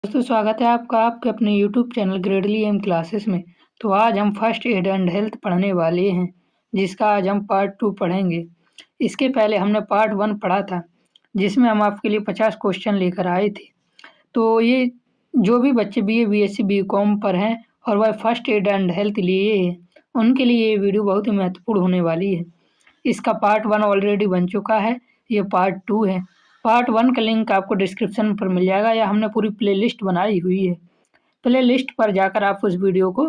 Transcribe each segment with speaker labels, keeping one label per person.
Speaker 1: दोस्तों स्वागत है आपका आपके अपने यूट्यूब चैनल ग्रेडली एम क्लासेस में। तो आज हम फर्स्ट एड एंड हेल्थ पढ़ने वाले हैं, जिसका आज हम पार्ट 2 पढ़ेंगे। इसके पहले हमने पार्ट 1 पढ़ा था, जिसमें हम आपके लिए 50 क्वेश्चन लेकर आए थे। तो ये जो भी बच्चे बीए, बीएससी, बीकॉम पर हैं और वह फर्स्ट एड एंड हेल्थ लिए हैं, उनके लिए ये वीडियो बहुत ही महत्वपूर्ण होने वाली है। इसका पार्ट 1 ऑलरेडी बन चुका है, ये पार्ट 2 है। पार्ट 1 का लिंक आपको डिस्क्रिप्शन पर मिल जाएगा, या हमने पूरी प्लेलिस्ट बनाई हुई है। प्लेलिस्ट पर जाकर आप उस वीडियो को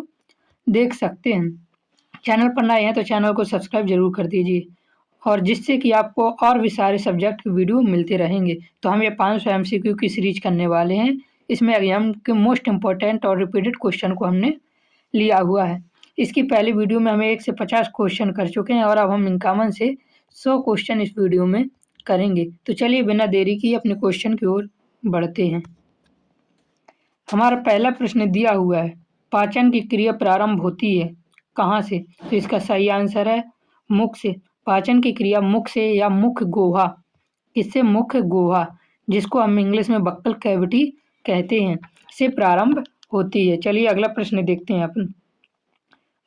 Speaker 1: देख सकते हैं। चैनल पर नए हैं तो चैनल को सब्सक्राइब जरूर कर दीजिए, और जिससे कि आपको और भी सारे सब्जेक्ट के वीडियो मिलते रहेंगे। तो हम ये 500 एमसीक्यू की सीरीज करने वाले हैं। इसमें एग्जाम के मोस्ट इम्पोर्टेंट और रिपीटेड क्वेश्चन को हमने लिया हुआ है। इसकी पहली वीडियो में हमें 1 से 50 क्वेश्चन कर चुके हैं, और अब हम इनकॉमन से 100 क्वेश्चन इस वीडियो में करेंगे। तो चलिए बिना देरी किए अपने क्वेश्चन की ओर बढ़ते हैं। हमारा पहला प्रश्न दिया हुआ है, पाचन की क्रिया प्रारंभ होती है कहाँ से? तो इसका सही आंसर है मुख से। पाचन की क्रिया मुख से या मुख गुहा, इससे मुख गुहा, जिसको हम इंग्लिश में बक्कल कैविटी कहते हैं, से प्रारंभ होती है। चलिए अगला प्रश्न देखते हैं अपन।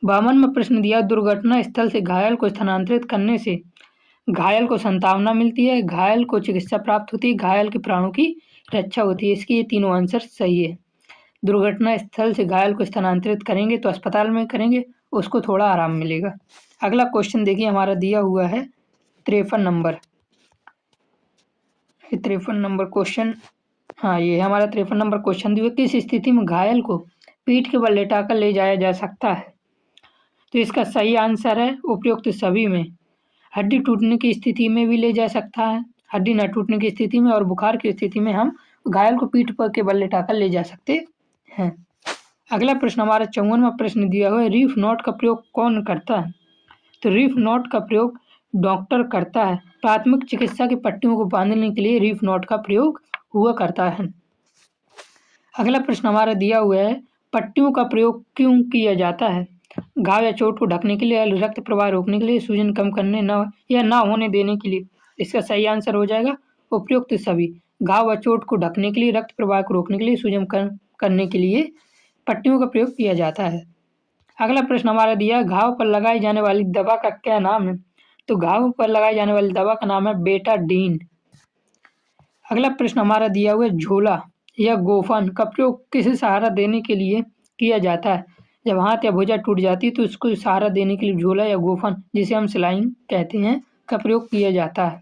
Speaker 1: 52 में प्रश्न दिया, दुर्घटना स्थल से घायल को स्थानांतरित करने से घायल को सांत्वना मिलती है, घायल को चिकित्सा प्राप्त होती है, घायल के प्राणों की रक्षा होती है। इसके ये तीनों आंसर सही है। दुर्घटना स्थल से घायल को स्थानांतरित करेंगे तो अस्पताल में करेंगे, उसको थोड़ा आराम मिलेगा। अगला क्वेश्चन देखिए, हमारा दिया हुआ है 53 नंबर। 53 नंबर क्वेश्चन, हाँ ये हमारा 53 नंबर क्वेश्चन दिया, किस स्थिति में घायल को पीठ के बल लेटाकर ले जाया जा सकता है? तो इसका सही आंसर है उपयुक्त सभी में। हड्डी टूटने की स्थिति में भी ले जा सकता है, हड्डी न टूटने की स्थिति में, और बुखार की स्थिति में हम घायल को पीठ पर के बल लेटाकर ले जा सकते हैं। अगला प्रश्न हमारा 54वां प्रश्न दिया हुआ है, रीफ नॉट का प्रयोग कौन करता है? तो रीफ नॉट का प्रयोग डॉक्टर करता है। प्राथमिक चिकित्सा की पट्टियों को बांधने के लिए रीफ नॉट का प्रयोग हुआ करता है। अगला प्रश्न हमारा दिया हुआ है, पट्टियों का प्रयोग क्यों किया जाता है? घाव या चोट को ढकने के लिए, रक्त प्रवाह रोकने के लिए, सूजन कम करने ना होने देने के लिए। इसका सही आंसर हो जाएगा उपयुक्त सभी। घाव व चोट को ढकने के लिए, रक्त प्रवाह को रोकने के लिए, सूजन कम करने के लिए पट्टियों का प्रयोग किया जाता है। अगला प्रश्न हमारा दिया, घाव पर लगाई जाने वाली दवा का क्या नाम है? तो घाव पर लगाई जाने वाली दवा का नाम है बेटाडीन। अगला प्रश्न हमारा दिया हुआ है, झोला या गोफन का प्रयोग किसे सहारा देने के लिए किया जाता है? जब हाथ या भुजा टूट जाती है तो उसको सहारा देने के लिए झोला या गोफन, जिसे हम सिलाइन कहते हैं, का प्रयोग किया जाता है।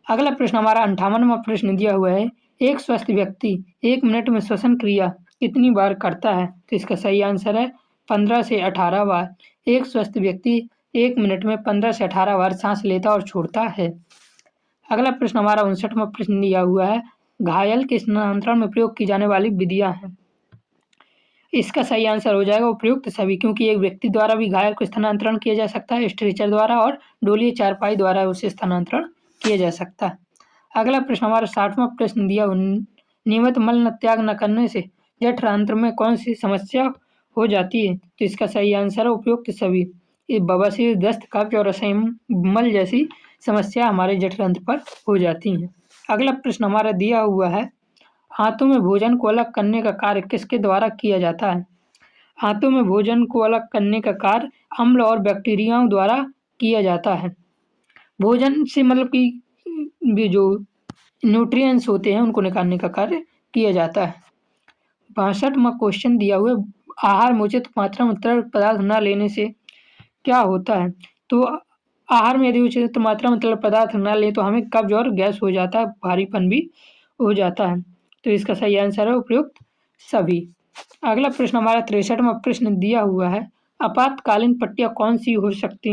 Speaker 1: अगला प्रश्न हमारा 58वां प्रश्न दिया हुआ है, एक स्वस्थ व्यक्ति 1 मिनट में श्वसन क्रिया कितनी बार करता है? तो इसका सही आंसर है 15 से 18 बार। एक स्वस्थ व्यक्ति 1 मिनट में 15 से 18 बार सांस लेता और छोड़ता है। अगला प्रश्न हमारा 59वां प्रश्न दिया हुआ है, घायल के स्थानांतरण में प्रयोग की जाने वाली विधियां हैं। इसका सही आंसर हो जाएगा उपयुक्त सभी, क्योंकि एक व्यक्ति द्वारा भी घायल को स्थानांतरण किया जा सकता है, स्ट्रेचर द्वारा और डोली चारपाई द्वारा उसे स्थानांतरण किया जा सकता है। अगला प्रश्न हमारा 60वां प्रश्न दिया, नियमित मल न त्याग न करने से जठरांत्र में कौन सी समस्या हो जाती है? तो इसका सही आंसर है उपयुक्त सभी। ये बवासीर, दस्त, कब्ज और असहमल जैसी समस्या हमारे जठरांत्र पर हो जाती हैं। अगला प्रश्न हमारा दिया हुआ है, हाथों में भोजन को अलग करने का कार्य किसके द्वारा किया जाता है? हाथों में भोजन को अलग करने का कार्य अम्ल और बैक्टीरियाओं द्वारा किया जाता है। भोजन से मतलब कि जो न्यूट्रिएंट्स होते हैं उनको निकालने का कार्य किया जाता है। 62वां क्वेश्चन दिया हुआ है, आहार में उचित मात्रा में तरल पदार्थ न लेने से क्या होता है? तो आहार में यदि उचित मात्रा में तरल पदार्थ न ले तो हमें कब्ज और गैस हो जाता है, भारीपन भी हो जाता है। तो इसका सही आंसर है उपयुक्त सभी। अगला प्रश्न हमारा 63वां प्रश्न दिया हुआ है, आपातकालीन पट्टियां कौन सी हो सकती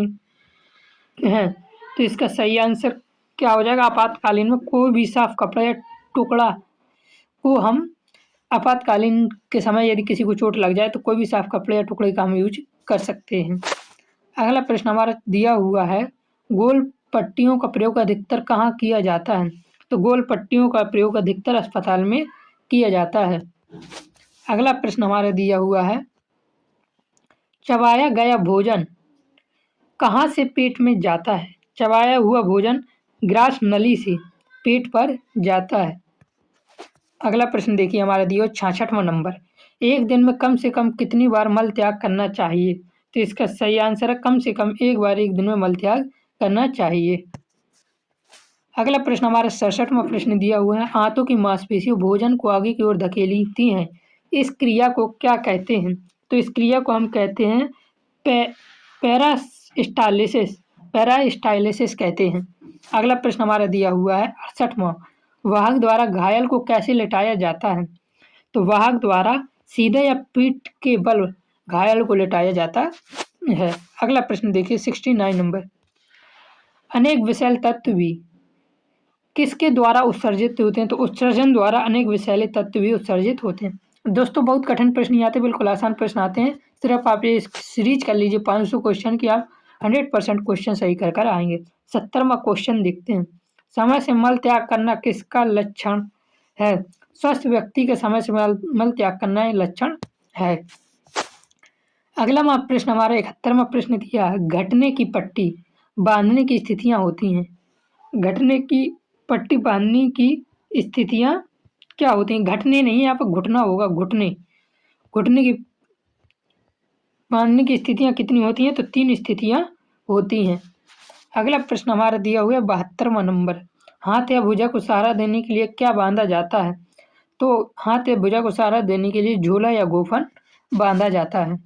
Speaker 1: हैं? तो इसका सही आंसर क्या हो जाएगा, आपातकालीन में कोई भी साफ कपड़ा या टुकड़ा को हम आपातकालीन के समय यदि किसी को चोट लग जाए तो कोई भी साफ कपड़े या टुकड़े का हम यूज कर सकते हैं। अगला प्रश्न हमारा दिया हुआ है, गोल पट्टियों का प्रयोग अधिकतर कहाँ किया जाता है? तो गोल पट्टियों का प्रयोग अधिकतर अस्पताल में किया जाता है। अगला प्रश्न हमारा दिया हुआ है, चबाया गया भोजन कहाँ से पेट में जाता है? चबाया हुआ भोजन ग्रास नली से पेट पर जाता है। अगला प्रश्न देखिए हमारा दिया 66वां नंबर, एक दिन में कम से कम कितनी बार मल त्याग करना चाहिए? तो इसका सही आंसर है कम से कम एक बार एक दिन में मल त्याग करना चाहिए। अगला प्रश्न हमारा 67वां प्रश्न दिया हुआ है, आंतों की मांसपेशियां भोजन को आगे की ओर धकेलती हैं, इस क्रिया को क्या कहते हैं? तो इस क्रिया को हम कहते हैं पैरास्टाइलिसिस पैरास्टाइलिसिस कहते हैं। अगला प्रश्न हमारा दिया हुआ है 68वां, वाहक द्वारा घायल को कैसे लेटाया जाता है? तो वाहक द्वारा सीधे या पीठ के बल घायल को लेटाया जाता है। अगला प्रश्न देखिए 69 नंबर, अनेक विषैले तत्व भी किसके द्वारा उत्सर्जित होते हैं? तो उत्सर्जन द्वारा अनेक विषैले तत्व भी उत्सर्जित होते हैं। दोस्तों बहुत कठिन प्रश्न नहीं आते, बिल्कुल आसान प्रश्न आते हैं। सिर्फ आप ये सीरीज कर लीजिए 500 क्वेश्चन की, आप 100% क्वेश्चन सही कर आएंगे। 70वां क्वेश्चन देखते हैं, समय से मल त्याग करना किसका लक्षण है? स्वस्थ व्यक्ति के समय से मल त्याग करना लक्षण है। अगला प्रश्न हमारा 71वां प्रश्न दिया है, घटने की पट्टी बांधने की स्थितियां होती हैं। घटने की पट्टी बांधने की स्थितियां क्या होती हैं? घटने नहीं, यहाँ पर घुटना होगा, घुटने की बांधने की स्थितियां कितनी होती हैं? तो 3 स्थितियां होती हैं। अगला प्रश्न हमारा दिया हुआ है 72वां नंबर, हाथ या भुजा को सहारा देने के लिए क्या बांधा जाता है? तो हाथ या भुजा को सहारा देने के लिए झोला या गोफन बांधा जाता है।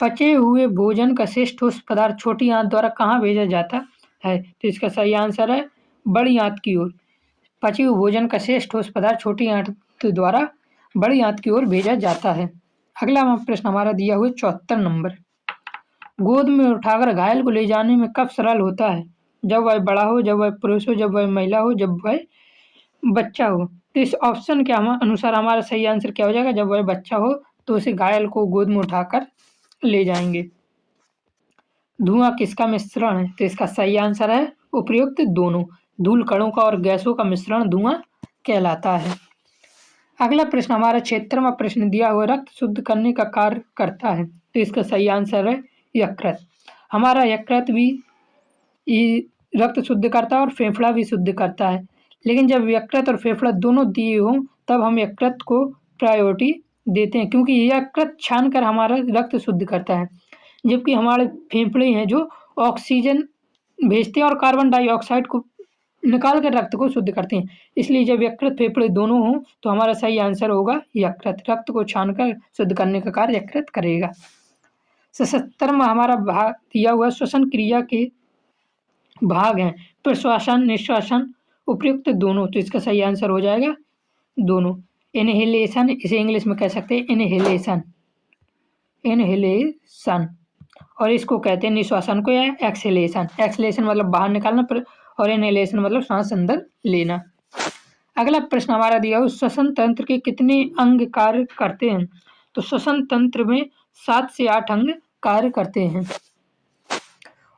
Speaker 1: पचे हुए भोजन का शेष ठोस पदार्थ छोटी आंत द्वारा कहाँ भेजा जाता है? तो इसका सही आंसर है बड़ी आंत की ओर। पचे हुए भोजन का शेष ठोस पदार्थ छोटी आंत द्वारा बड़ी आंत की ओर भेजा जाता है। अगला प्रश्न हमारा दिया हुआ 74 नंबर, गोद में उठाकर घायल को ले जाने में कब सरल होता है? जब वह बड़ा हो, जब वह पुरुष हो, जब वह महिला हो, जब वह बच्चा हो। तो इस ऑप्शन के अनुसार हमारा सही आंसर क्या हो जाएगा? जब वह बच्चा हो तो उसे घायल को गोद में उठाकर ले जाएंगे। धुआं किसका मिश्रण है? तो इसका सही आंसर है उपयुक्त दोनों, धूल कणों का और गैसों का मिश्रण धुआं कहलाता है। अगला प्रश्न हमारा 76वां प्रश्न दिया हुआ, रक्त शुद्ध करने का कार्य करता है। तो इसका सही आंसर है यकृत। हमारा यकृत भी रक्त शुद्ध करता है और फेफड़ा भी शुद्ध करता है, लेकिन जब यकृत और फेफड़ा दोनों दिए हों तब हम यकृत को प्रायोरिटी देते हैं, क्योंकि यकृत छानकर हमारा रक्त शुद्ध करता है, जबकि हमारे फेफड़े हैं जो ऑक्सीजन भेजते हैं और कार्बन डाइऑक्साइड को निकाल कर रक्त को शुद्ध करते हैं। इसलिए जब यकृत फेफड़े दोनों हों तो हमारा सही आंसर होगा यकृत। रक्त को छानकर शुद्ध करने का कार्य यकृत करेगा। 77वां हमारा भाग दिया हुआ श्वसन क्रिया के भाग हैं, प्रश्वासन निश्वासन उपयुक्त दोनों। तो इसका सही आंसर हो जाएगा दोनों। इनहेलेशन, इसे इंग्लिश में कह सकते हैं इनहेलेशन, और इसको कहते हैं निश्वासन को या एक्सहेलेशन। एक्सहेलेशन मतलब बाहर निकालना और इनहेलेशन मतलब सांस अंदर लेना। अगला प्रश्न हमारा दिया हो, श्वसन तंत्र के कितने अंग कार्य करते हैं? तो श्वसन तंत्र में 7 से 8 अंग कार्य करते हैं।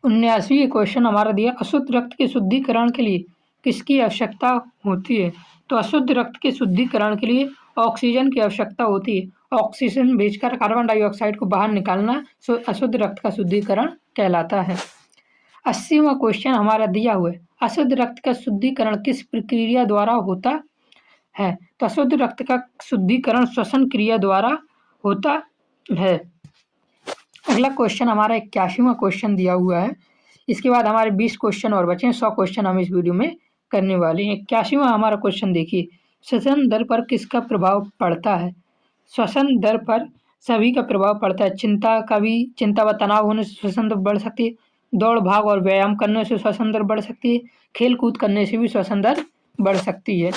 Speaker 1: 79वां क्वेश्चन हमारा दिया, अशुद्ध रक्त के शुद्धिकरण के लिए किसकी आवश्यकता होती है? तो अशुद्ध रक्त के शुद्धिकरण के लिए ऑक्सीजन की आवश्यकता होती है। ऑक्सीजन भेजकर कार्बन डाइऑक्साइड को बाहर निकालना अशुद्ध रक्त का शुद्धिकरण कहलाता है। 80वां क्वेश्चन हमारा दिया हुआ है, अशुद्ध रक्त का शुद्धिकरण किस प्रक्रिया द्वारा होता है? तो अशुद्ध रक्त का शुद्धिकरण श्वसन क्रिया द्वारा होता है। अगला क्वेश्चन हमारा 81वां क्वेश्चन दिया हुआ है। इसके बाद हमारे 20 क्वेश्चन और बचे हैं। 100 क्वेश्चन हम इस वीडियो में करने वाले हैं। 81वां हमारा क्वेश्चन देखिए, श्वसन दर पर किसका प्रभाव पड़ता है? श्वसन दर पर सभी का प्रभाव पड़ता है। चिंता व तनाव होने से श्वसन दर बढ़ सकती है, दौड़ भाग और व्यायाम करने से श्वसन दर बढ़ सकती है, खेल कूद करने से भी श्वसन दर बढ़ सकती है।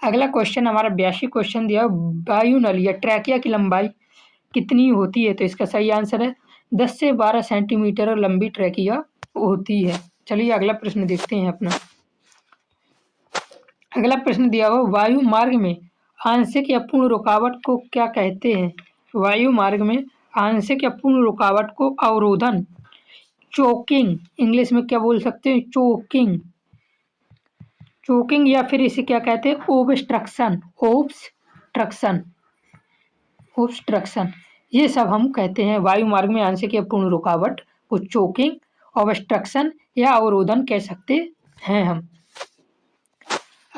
Speaker 1: अगला क्वेश्चन हमारा 82 क्वेश्चन दिया, वायुनली या ट्रैकिया की लंबाई कितनी होती है? तो इसका सही आंसर है 10 से 12 सेंटीमीटर लंबी ट्रैकिया होती है। चलिए अगला प्रश्न देखते हैं अपना। अगला प्रश्न दिया हुआ, वायु मार्ग में आंशिक या पूर्ण रुकावट को क्या कहते हैं? वायु मार्ग में आंशिक या पूर्ण रुकावट को अवरोधन, चोकिंग, इंग्लिश में क्या बोल सकते हैं? चोकिंग या फिर इसे क्या कहते हैं? ऑब्स्ट्रक्शन, ये सब हम कहते हैं। वायु मार्ग में आंशिक या पूर्ण रुकावट को चोकिंग, ऑब्स्ट्रक्शन या अवरोधन कह सकते हैं हम।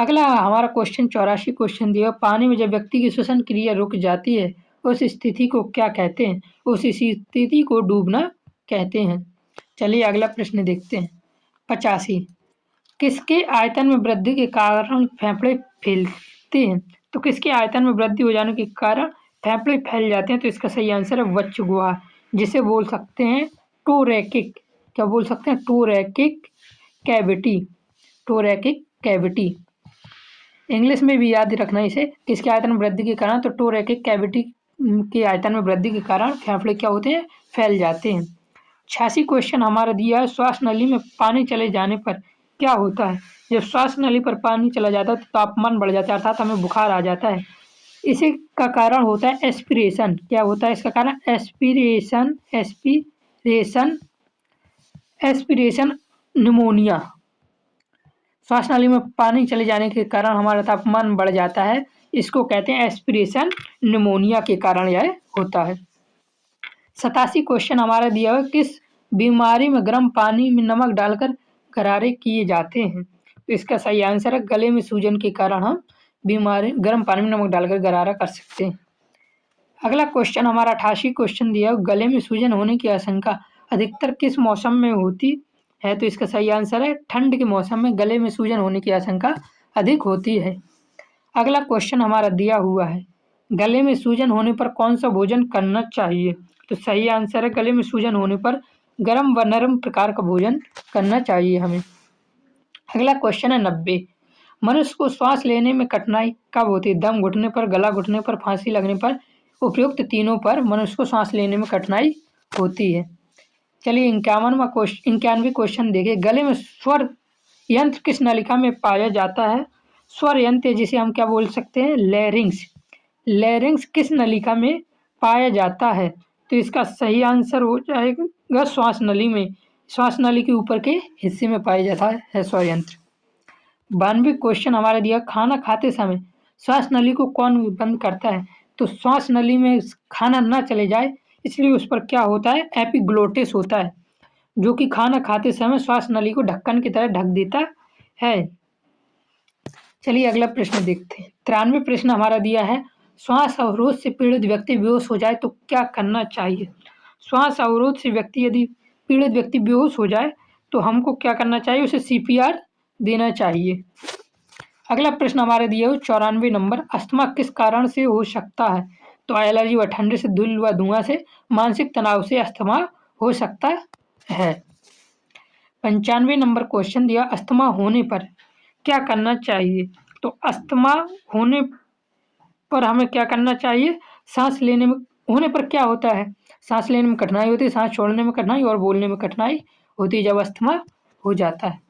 Speaker 1: अगला हमारा क्वेश्चन 84 क्वेश्चन दिया, पानी में जब व्यक्ति की श्वसन क्रिया रुक जाती है उस स्थिति को क्या कहते हैं? उस स्थिति को डूबना कहते हैं। चलिए अगला प्रश्न देखते हैं। 85, किसके आयतन में वृद्धि के कारण फेफड़े फैलते हैं? तो किसके आयतन में वृद्धि हो जाने के कारण फेफड़े फैल जाते हैं? तो इसका सही आंसर है वक्ष गुहा, जिसे बोल सकते हैं टोरैकिक, क्या बोल सकते हैं? टोरैकिक कैविटी, टोरैकिक कैविटी। इंग्लिश में भी याद रखना इसे, किसके आयतन में वृद्धि के कारण, तो टोरैकिक कैविटी के आयतन में वृद्धि के कारण फेफड़े क्या होते हैं? फैल जाते हैं। 86 क्वेश्चन हमारा दिया है, श्वास नली में पानी चले जाने पर क्या होता है? जब श्वास नली पर पानी चला जाता है तो तापमान बढ़ जाता है, अर्थात हमें बुखार आ जाता है। इसी का कारण होता है एस्पिरेशन। क्या होता है इसका कारण? Aspiration, aspiration, aspiration pneumonia. श्वास नली में पानी चले जाने के कारण हमारा तापमान बढ़ जाता है, इसको कहते हैं एस्पिरेशन निमोनिया के कारण यह होता है। 87 क्वेश्चन हमारा दिया हुआ, किस बीमारी में गर्म पानी में नमक डालकर गरारे किए जाते हैं? तो इसका सही आंसर है गले में सूजन के कारण हम बीमारी गर्म पानी में नमक डालकर गरारा कर सकते हैं। अगला क्वेश्चन हमारा 88 क्वेश्चन दिया, गले में सूजन होने की आशंका अधिकतर किस मौसम में होती है? तो इसका सही आंसर है ठंड के मौसम में गले में सूजन होने की आशंका अधिक होती है। अगला क्वेश्चन हमारा दिया हुआ है, गले में सूजन होने पर कौन सा भोजन करना चाहिए? तो सही आंसर है गले में सूजन होने पर गर्म व नरम प्रकार का भोजन करना चाहिए हमें। अगला क्वेश्चन है 90, मनुष्य को श्वास लेने में कठिनाई कब होती है? दम घुटने पर, गला घुटने पर, फांसी लगने पर, उपयुक्त तीनों पर मनुष्य को सांस लेने में कठिनाई होती है। चलिए 91वां क्वेश्चन देखिए, गले में स्वर यंत्र किस नलिका में पाया जाता है? स्वर यंत्र जिसे हम क्या बोल सकते हैं? लैरिंग्स। लैरिंग्स किस नलिका में पाया जाता है? तो इसका सही आंसर हो जाएगा श्वास नली में, श्वास नली के ऊपर के हिस्से में पाया जाता है स्वर यंत्र। 92 क्वेश्चन हमारा दिया, खाना खाते समय श्वास नली को कौन बंद करता है? तो श्वास नली में खाना ना चले जाए इसलिए उस पर क्या होता है? एपिग्लोटिस होता है, जो कि खाना खाते समय श्वास नली को ढक्कन की तरह ढक देता है। चलिए अगला प्रश्न देखते हैं। 93 प्रश्न हमारा दिया है, श्वास अवरोध से पीड़ित व्यक्ति बेहोश हो जाए तो क्या करना चाहिए? श्वास अवरोध से यदि पीड़ित व्यक्ति बेहोश हो जाए तो हमको क्या करना चाहिए? उसे CPR देना चाहिए। अगला प्रश्न हमारे दिया हुआ 94 नंबर, अस्थमा किस कारण से हो सकता है? तो एलर्जी व ठंड से, धूल व धुआं से, मानसिक तनाव से अस्थमा हो सकता है। 95 नंबर क्वेश्चन दिया, अस्थमा होने पर क्या करना चाहिए? तो अस्थमा होने पर हमें क्या करना चाहिए? सांस लेने में होने पर क्या होता है? सांस लेने में कठिनाई होती है, सांस छोड़ने में कठिनाई और बोलने में कठिनाई होती है जब अस्थमा हो जाता है।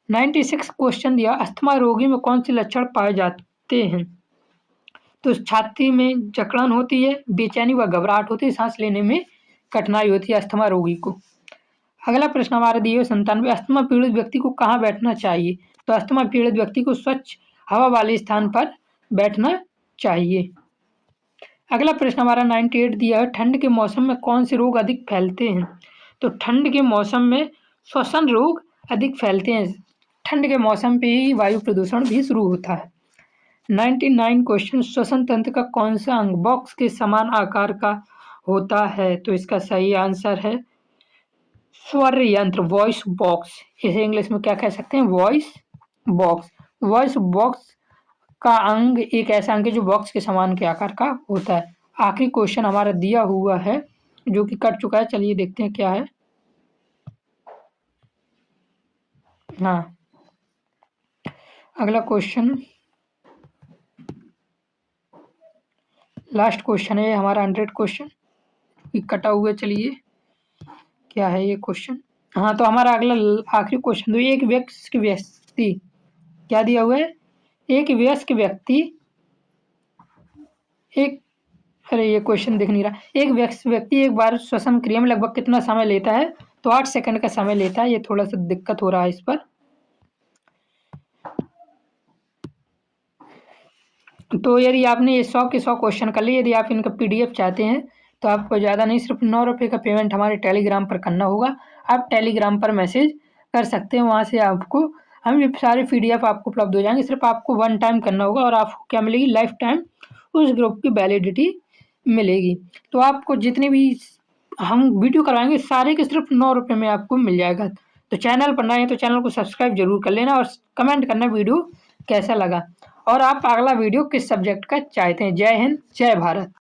Speaker 1: 96 क्वेश्चन दिया, अस्थमा रोगी में कौन से लक्षण पाए जाते हैं? तो छाती में जकड़न होती है, बेचैनी व घबराहट होती है, सांस लेने में कठिनाई होती है अस्थमा रोगी को। अगला प्रश्न हमारा दिया 97, अस्थमा पीड़ित व्यक्ति को कहाँ बैठना चाहिए? तो अस्थमा पीड़ित व्यक्ति को स्वच्छ हवा वाले स्थान पर बैठना चाहिए। अगला प्रश्न हमारा 98 दिया है, ठंड के मौसम में कौन से रोग अधिक फैलते हैं? तो ठंड के मौसम में श्वसन रोग अधिक फैलते हैं, ठंड के मौसम पे ही वायु प्रदूषण भी शुरू होता है। 99 क्वेश्चन, श्वसन तंत्र का कौन सा अंग बॉक्स के समान आकार का होता है? तो इसका सही आंसर है स्वर यंत्र, वॉइस बॉक्स। इसे इंग्लिश में क्या कह सकते हैं? Voice box. वॉइस बॉक्स का अंग एक ऐसा अंग है जो बॉक्स के समान के आकार का होता है। आखिरी क्वेश्चन हमारा दिया हुआ है जो कि कट चुका है, चलिए देखते हैं क्या है। हाँ, अगला क्वेश्चन लास्ट क्वेश्चन है हमारा 100 क्वेश्चन कटा हुआ। चलिए क्या है ये क्वेश्चन? हाँ, तो हमारा अगला आखिरी क्वेश्चन, तो एक वयस्क व्यक्ति, क्या दिया हुआ है? एक वयस्क व्यक्ति ये क्वेश्चन दिख नहीं रहा। एक वयस्क व्यक्ति एक बार श्वसन क्रिया में लगभग कितना समय लेता है? तो 8 सेकंड का समय लेता है। ये थोड़ा सा दिक्कत हो रहा है इस पर। तो यदि आपने ये 100 के 100 क्वेश्चन कर लिए, यदि आप इनका PDF चाहते हैं तो आपको ज़्यादा नहीं, सिर्फ 9 रुपये का पेमेंट हमारे टेलीग्राम पर करना होगा। आप टेलीग्राम पर मैसेज कर सकते हैं, वहाँ से आपको हम ये सारे PDF आपको उपलब्ध हो जाएँगे, सिर्फ़ आपको वन टाइम करना होगा और आपको क्या मिलेगी, लाइफ़ टाइम उस ग्रुप की वैलिडिटी मिलेगी। तो आपको जितने भी हम वीडियो करवाएँगे सारे के सिर्फ़ ₹9 में आपको मिल जाएगा। तो चैनल पर नए हैं तो चैनल को सब्सक्राइब ज़रूर कर लेना और कमेंट करना वीडियो कैसा लगा और आप अगला वीडियो किस सब्जेक्ट का चाहते हैं। जय हिंद, जय भारत।